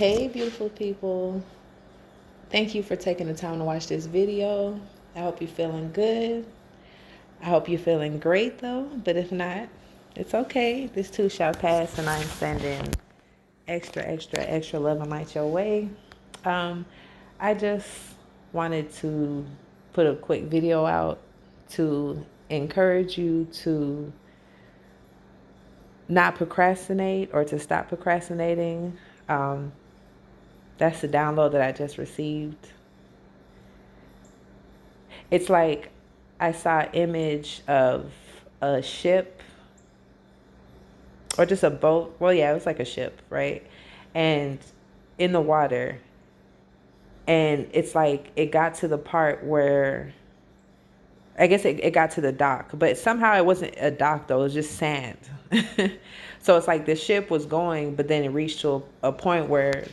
Hey, beautiful people. Thank you for taking the time to watch this video. I hope you're feeling good. I hope you're feeling great, though. But if not, it's okay. This too shall pass, and I'm sending extra love and light your way. Um, I just wanted to put a quick video out to encourage you to not procrastinate or to stop procrastinating. Um, that's the download that I just received. It's like I saw an image of a ship or just a boat. Well, yeah, it was like a ship, right? And in the water. And it's like it got to the part where I guess it got to the dock, but somehow it wasn't a dock though, it was just sand. So it's like the ship was going, but then it reached to a point where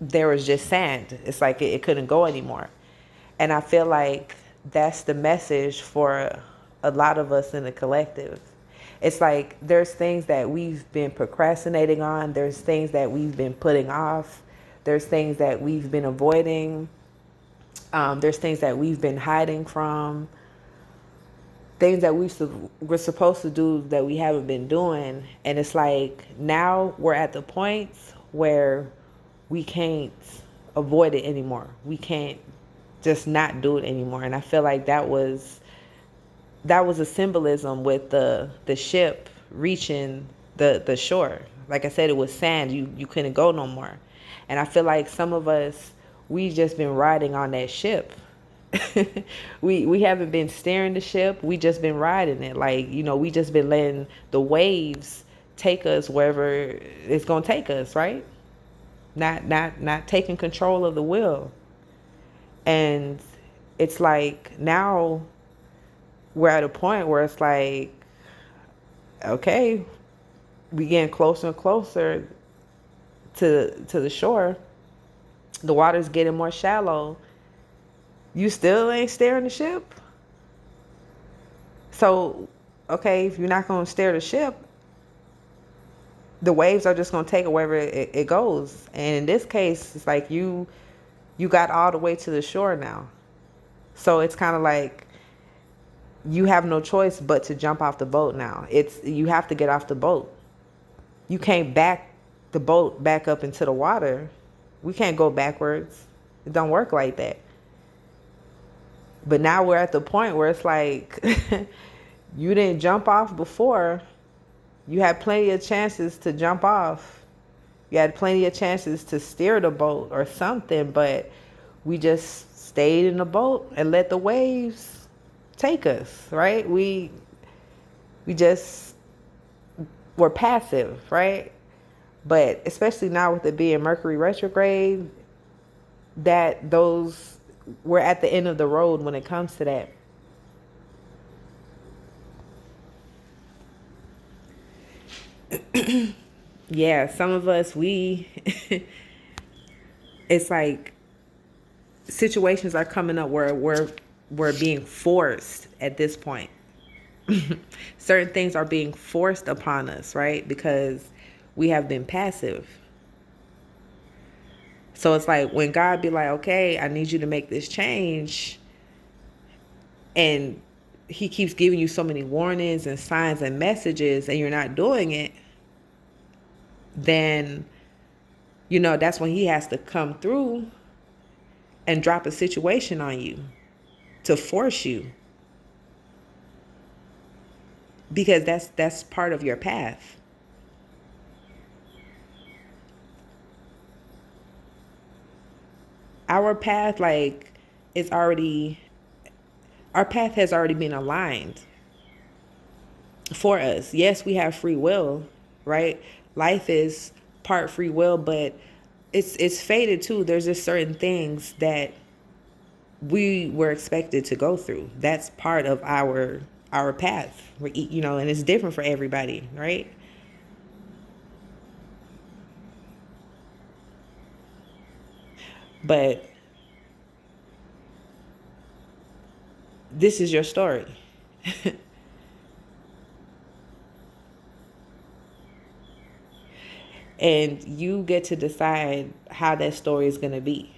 there was just sand. It's like it couldn't go anymore. And I feel like that's the message for a lot of us in the collective. It's like there's things that we've been procrastinating on, there's things that we've been putting off, there's things that we've been avoiding, there's things that we've been hiding from, things that we're supposed to do that we haven't been doing. And it's like now we're at the point where we can't avoid it anymore. We can't just not do it anymore. And I feel like that was a symbolism with the ship reaching the shore. Like I said, it was sand. You couldn't go no more. And I feel like some of us, we just been riding on that ship. we haven't been steering the ship. We just been riding it. Like, we just been letting the waves take us wherever it's gonna take us, right? Not taking control of the wheel. And it's like now we're at a point where it's like, okay, we getting closer and closer to the shore. The water's getting more shallow. You still ain't steering the ship. So, okay, if you're not gonna steer the ship, the waves are just gonna take it wherever it goes. And in this case, it's like you got all the way to the shore now. So it's kind of like you have no choice but to jump off the boat now. You have to get off the boat. You can't back the boat back up into the water. We can't go backwards. It don't work like that. But now we're at the point where it's like you didn't jump off before. You had plenty of chances to jump off. You had plenty of chances to steer the boat or something, but we just stayed in the boat and let the waves take us, right? We just were passive, right? But especially now with it being Mercury retrograde, we're at the end of the road when it comes to that. Yeah, some of us, it's like situations are coming up where we're being forced at this point. Certain things are being forced upon us, right? Because we have been passive. So it's like when God be like, okay, I need you to make this change, and he keeps giving you so many warnings and signs and messages and you're not doing it, then that's when he has to come through and drop a situation on you to force you, because that's part of your path. Our path, like, is already our path has already been aligned for us. Yes, we have free will, right? Life is part free will, but it's fated too. There's just certain things that we were expected to go through. That's part of our path. And it's different for everybody, right? But this is your story. And you get to decide how that story is going to be.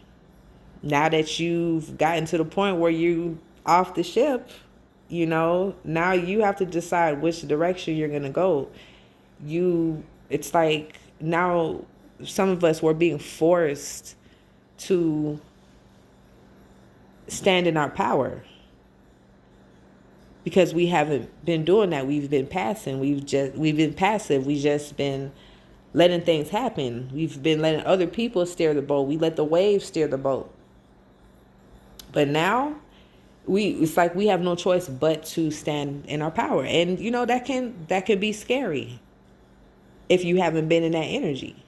Now that you've gotten to the point where you off the ship, now you have to decide which direction you're going to go. It's like now some of us were being forced to stand in our power because we haven't been doing that. We've been passing. We've been passive. We've just been letting things happen. We've been letting other people steer the boat. We let the waves steer the boat. But now it's like we have no choice but to stand in our power. And that can be scary if you haven't been in that energy.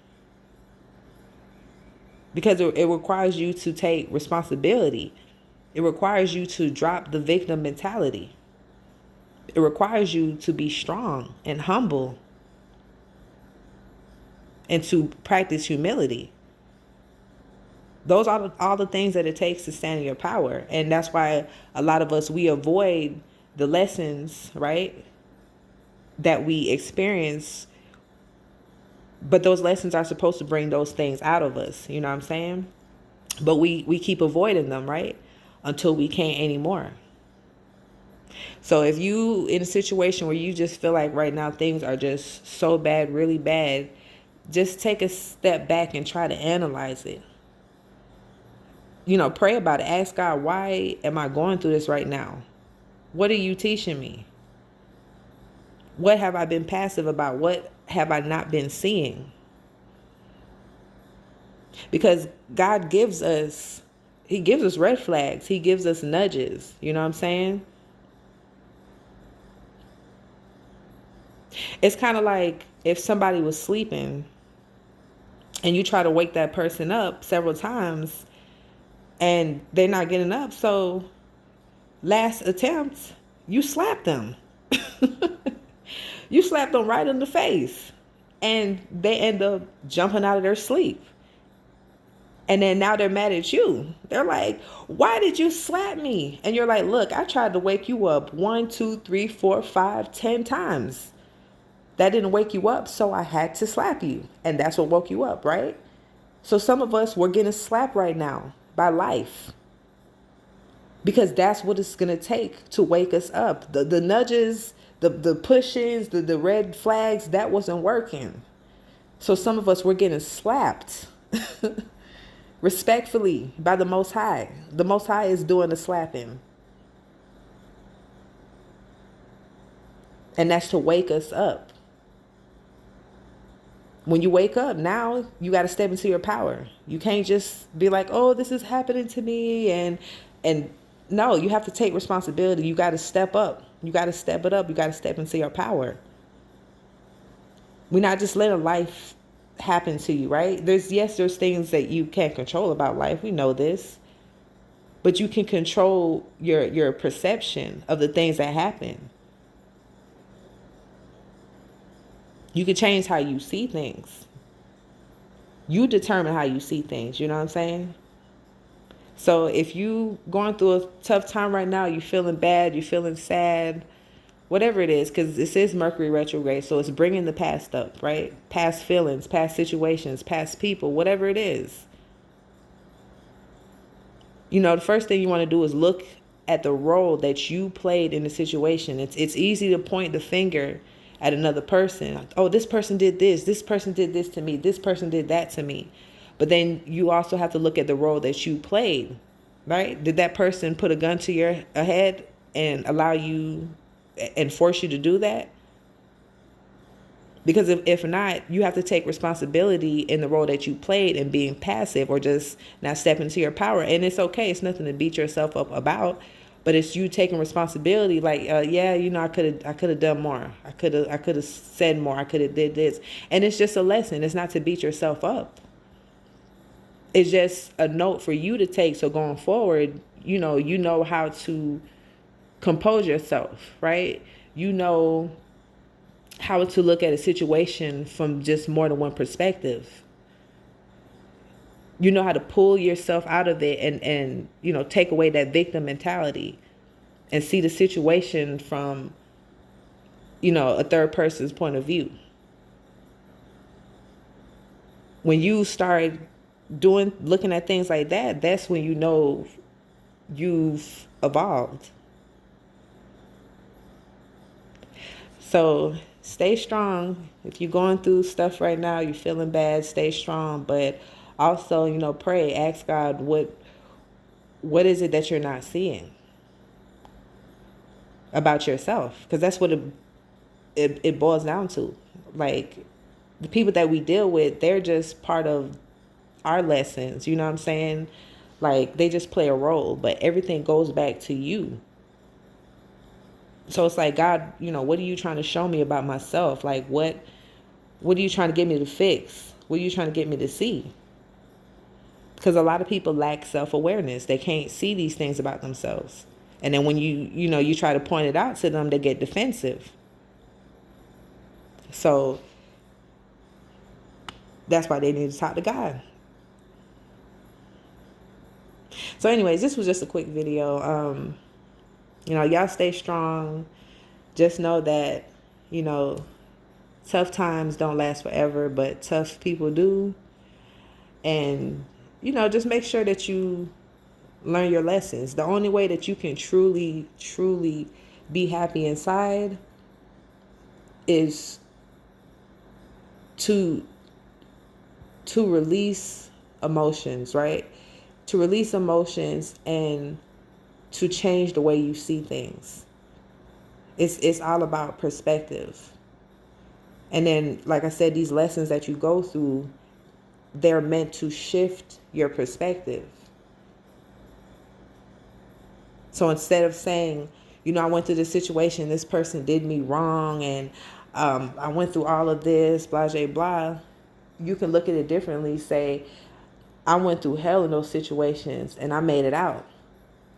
Because it requires you to take responsibility. It requires you to drop the victim mentality. It requires you to be strong and humble and to practice humility. Those are all the things that it takes to stand in your power. And that's why a lot of us, we avoid the lessons, right, that we experience. But those lessons are supposed to bring those things out of us. You know what I'm saying? But we keep avoiding them, right, until we can't anymore. So if you in a situation where you just feel like right now things are just so bad, really bad, just take a step back and try to analyze it. Pray about it. Ask God, why am I going through this right now? What are you teaching me? What have I been passive about? What have I not been seeing? Because God gives us red flags. He gives us nudges. You know what I'm saying? It's kind of like if somebody was sleeping and you try to wake that person up several times and they're not getting up. So last attempt, you slap them. You slap them right in the face and they end up jumping out of their sleep. And then now they're mad at you. They're like, why did you slap me? And you're like, look, I tried to wake you up 1, 2, 3, 4, 5, 10 times. That didn't wake you up, so I had to slap you. And that's what woke you up, right? So some of us, we're getting slapped right now by life. Because that's what it's going to take to wake us up. The nudges, the pushes, the red flags, that wasn't working. So some of us, we're getting slapped. Respectfully by the Most High. The Most High is doing the slapping. And that's to wake us up. When you wake up, now you got to step into your power. You can't just be like, oh, this is happening to me. And no, you have to take responsibility. You got to step up. You got to step it up. You got to step into your power. We're not just letting life happen to you, right? There's things that you can't control about life. We know this. But you can control your perception of the things that happen. You can change how you see things. You determine how you see things. You know what I'm saying? So if you going through a tough time right now, you're feeling bad, you're feeling sad, whatever it is, because this is Mercury retrograde, so it's bringing the past up, right? Past feelings, past situations, past people, whatever it is. The first thing you want to do is look at the role that you played in the situation. It's easy to point the finger at another person. Oh, this person did this person did this to me, this person did that to me. But then you also have to look at the role that you played, right? Did that person put a gun to your head and allow you and force you to do that? Because if not, you have to take responsibility in the role that you played and being passive or just not stepping into your power. And it's okay. It's nothing to beat yourself up about. But it's you taking responsibility, like, I could have done more. I could have said more. I could have did this. And it's just a lesson. It's not to beat yourself up. It's just a note for you to take. So going forward, you know how to compose yourself, right? You know how to look at a situation from just more than one perspective. You know how to pull yourself out of it and take away that victim mentality and see the situation from, a third person's point of view. When you start looking at things like that, that's when you know you've evolved. So stay strong. If you're going through stuff right now, you're feeling bad, stay strong. But also, pray, ask God what is it that you're not seeing about yourself? Because that's what it boils down to. Like, the people that we deal with, they're just part of our lessons. You know what I'm saying? Like, they just play a role, but everything goes back to you. So it's like, God, what are you trying to show me about myself? Like, what are you trying to get me to fix? What are you trying to get me to see? Because a lot of people lack self-awareness. They can't see these things about themselves. And then when you try to point it out to them, they get defensive. So that's why they need to talk to God. So anyways, this was just a quick video. Y'all stay strong. Just know that, tough times don't last forever, but tough people do. And, just make sure that you learn your lessons. The only way that you can truly, truly be happy inside is to release emotions, right? To release emotions and to change the way you see things. It's all about perspective. And then, like I said, these lessons that you go through, they're meant to shift your perspective. So instead of saying, I went through this situation, this person did me wrong, and I went through all of this, blah, blah, blah, you can look at it differently. Say, I went through hell in those situations and I made it out.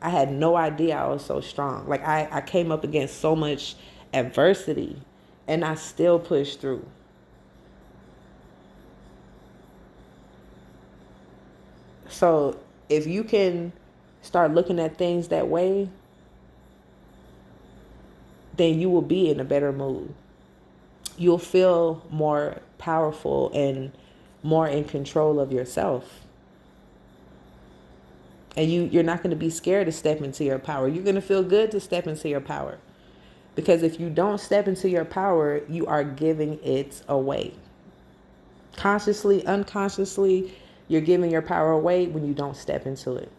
I had no idea I was so strong. Like, I came up against so much adversity and I still pushed through. So if you can start looking at things that way, then you will be in a better mood. You'll feel more powerful and more in control of yourself. And you're not going to be scared to step into your power. You're going to feel good to step into your power. Because if you don't step into your power, you are giving it away. Consciously, unconsciously, you're giving your power away when you don't step into it.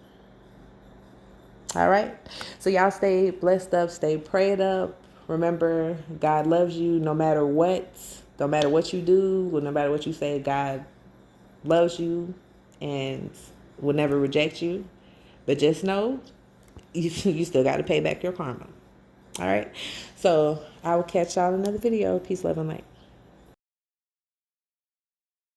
All right? So y'all stay blessed up, stay prayed up. Remember, God loves you no matter what. No matter what you do, no matter what you say, God loves you and will never reject you. But just know, you still got to pay back your karma. All right? So I will catch y'all in another video. Peace, love, and light.